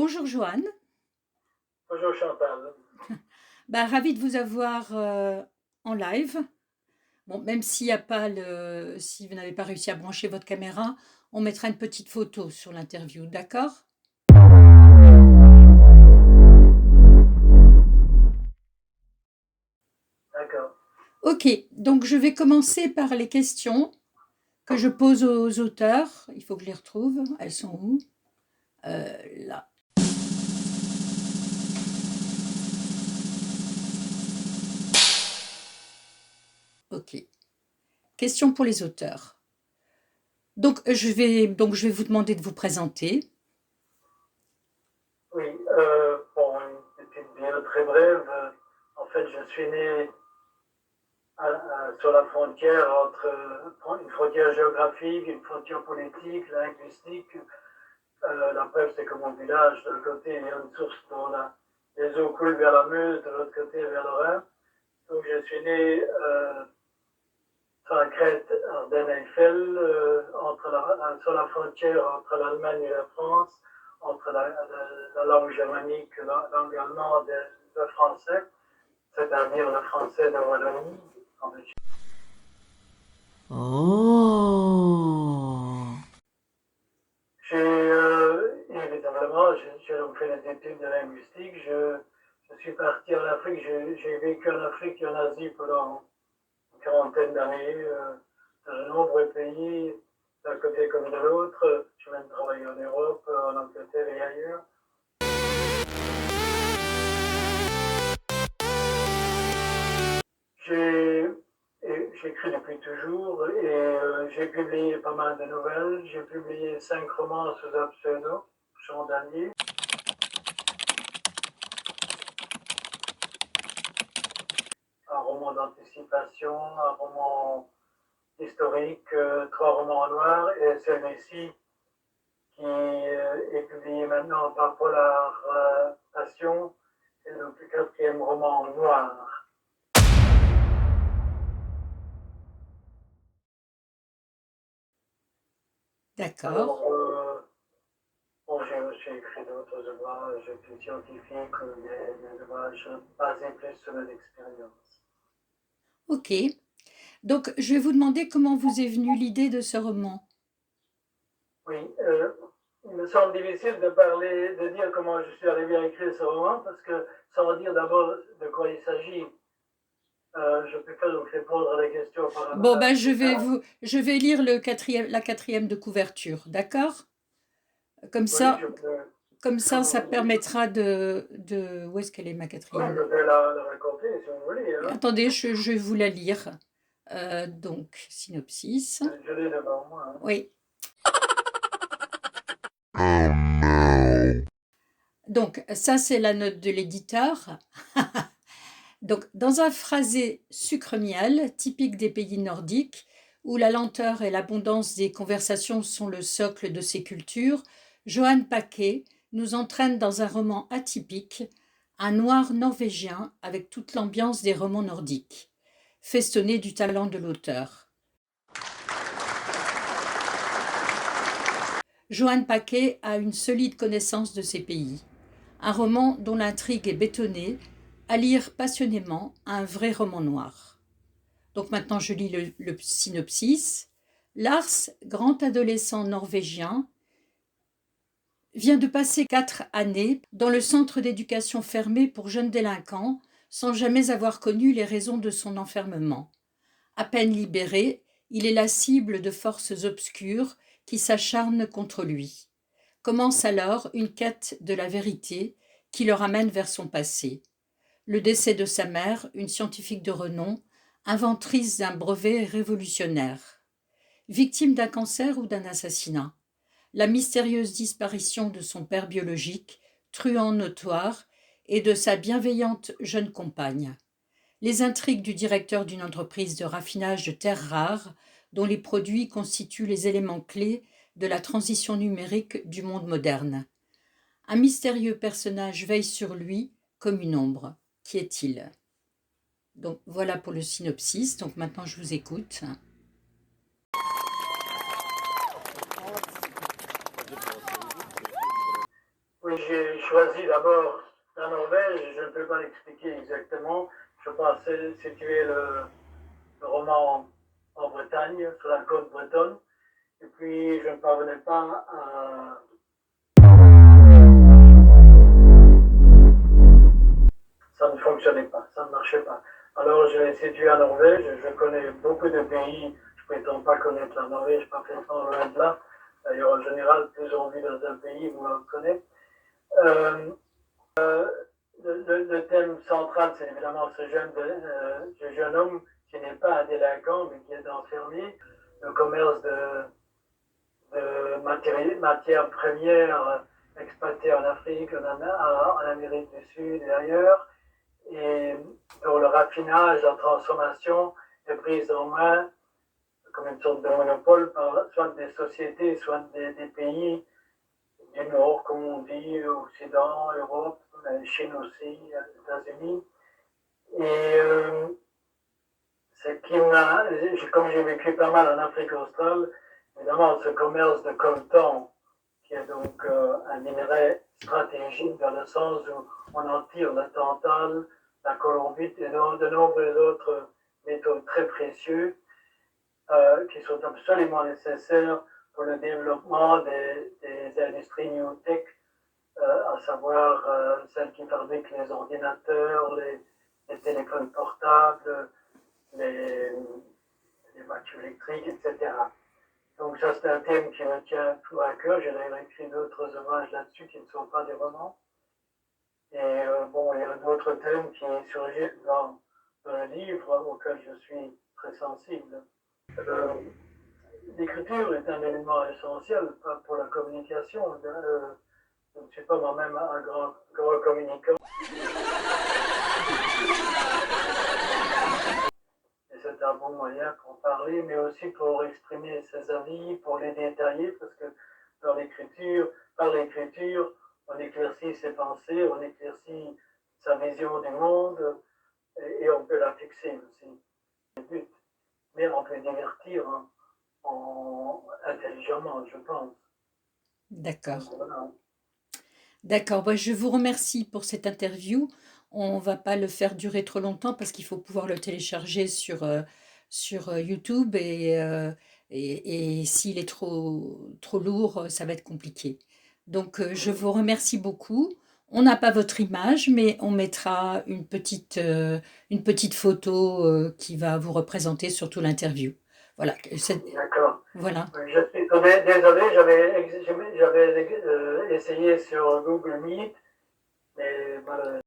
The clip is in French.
Bonjour Joanne. Bonjour Chantal. Ravie de vous avoir en live. Bon, même s'il y a pas si vous n'avez pas réussi à brancher votre caméra, on mettra une petite photo sur l'interview, d'accord? D'accord. Ok, donc je vais commencer par les questions que je pose aux auteurs. Il faut que je les retrouve. Elles sont où? Là. Ok. Question pour les auteurs. Donc je vais vous demander de vous présenter. Oui, bon, une petite bio très brève. En fait, je suis né sur la frontière entre une frontière géographique, une frontière politique, linguistique. La preuve, c'est que mon village, de l'autre côté, il y a une source dont les eaux coulent vers la Meuse, de l'autre côté vers le Rhin. Donc, je suis né sur la crête Ardennes-Eiffel, sur la frontière entre l'Allemagne et la France, entre la langue germanique, la langue allemande et le français, c'est-à-dire le français de Wallonie, en Belgique. Oh. Évidemment, j'ai donc fait des études de linguistique. Je suis parti en Afrique, j'ai vécu en Afrique et en Asie pendant une quarantaine d'années, dans de nombreux pays, d'un côté comme de l'autre. J'ai même travaillé en Europe, en Angleterre et ailleurs. J'ai J'écris depuis toujours et j'ai publié pas mal de nouvelles. J'ai publié 5 romans sous un pseudo, Jean Danier. Un roman d'anticipation, un roman historique, 3 romans en noir et celui-ci qui est publié maintenant par Polar Passion, c'est donc le 4e roman en noir. D'accord. Alors, bon, j'ai aussi écrit d'autres ouvrages plus scientifiques, des ouvrages basés plus sur mes expériences. Ok. Donc je vais vous demander comment vous est venue l'idée de ce roman. Oui, il me semble difficile de dire comment je suis arrivé à écrire ce roman, parce que sans dire d'abord de quoi il s'agit, je peux pas donc répondre à la question par Bon, la je vais lire la quatrième de couverture, d'accord? Comme Oui, ça, ça je permettra où est-ce qu'elle est ma oui, quatrième? je peux la raconter si vous voulez. Hein. Attendez, je vais vous la lire. Donc, synopsis. Je l'ai devant moi. Hein. Oui. Oh no. Donc, ça, c'est la note de l'éditeur. Donc, dans un phrasé sucre-miel, typique des pays nordiques, où la lenteur et l'abondance des conversations sont le socle de ces cultures, Johan Paquet nous entraîne dans un roman atypique, un noir norvégien avec toute l'ambiance des romans nordiques, festonné du talent de l'auteur. Johan Paquet a une solide connaissance de ces pays. Un roman dont l'intrigue est bétonnée, à lire passionnément, un vrai roman noir. Donc maintenant je lis le synopsis. Lars, grand adolescent norvégien, vient de passer 4 années dans le centre d'éducation fermé pour jeunes délinquants, sans jamais avoir connu les raisons de son enfermement. À peine libéré, il est la cible de forces obscures qui s'acharnent contre lui. Commence alors une quête de la vérité qui le ramène vers son passé. Le décès de sa mère, une scientifique de renom, inventrice d'un brevet révolutionnaire. Victime d'un cancer ou d'un assassinat. La mystérieuse disparition de son père biologique, truand notoire, et de sa bienveillante jeune compagne. Les intrigues du directeur d'une entreprise de raffinage de terres rares, dont les produits constituent les éléments clés de la transition numérique du monde moderne. Un mystérieux personnage veille sur lui comme une ombre. Qui est-il? Donc voilà pour le synopsis. Donc maintenant je vous écoute. Oui, j'ai choisi d'abord la Norvège, je ne peux pas l'expliquer exactement. Je pensais situer le roman en Bretagne, sur la côte bretonne, et puis je ne parvenais pas à... Ça ne fonctionnait pas, ça ne marchait pas. Alors je l'ai situé en Norvège, je connais beaucoup de pays, je ne prétends pas connaître la Norvège parfaitement loin de là. D'ailleurs, en général, plus on vit dans un pays, moins on le connaît. Euh, le thème central, c'est évidemment ce jeune homme qui n'est pas un délinquant, mais qui est enfermé. Le commerce de matières premières exploitées en Afrique, en Amérique du Sud et ailleurs. Et pour le raffinage, la transformation est prise en main comme une sorte de monopole par soit des sociétés, soit des pays du Nord, comme on dit, Occident, Europe, Chine aussi, États-Unis. Et comme j'ai vécu pas mal en Afrique australe, évidemment, ce commerce de coltan, qui est donc un minerai stratégique dans le sens où on en tire le tantal, la colombite et de nombreux autres métaux très précieux qui sont absolument nécessaires pour le développement des industries new tech, à savoir celles qui fabriquent les ordinateurs, les téléphones portables, les voitures électriques, etc. Donc ça, c'est un thème qui me tient tout à cœur. J'ai d'ailleurs écrit d'autres ouvrages là-dessus qui ne sont pas des romans. Et bon, il y a d'autres thèmes qui surgissent dans le livre auquel je suis très sensible. L'écriture est un élément essentiel pour la communication. Je ne suis pas moi-même un grand communicant. Et c'est un bon moyen pour parler, mais aussi pour exprimer ses avis, pour les détailler, parce que par l'écriture, on éclaircit ses pensées, on éclaircit sa vision du monde, et on peut la fixer aussi. Mais on peut divertir intelligemment, je pense. D'accord. Voilà. D'accord. Bah, je vous remercie pour cette interview. On va pas le faire durer trop longtemps parce qu'il faut pouvoir le télécharger sur YouTube et s'il est trop lourd, ça va être compliqué. Donc, je vous remercie beaucoup. On n'a pas votre image, mais on mettra une petite photo qui va vous représenter sur toute l'interview. Voilà. D'accord. Voilà. Je suis désolé, j'avais essayé sur Google Meet, mais voilà.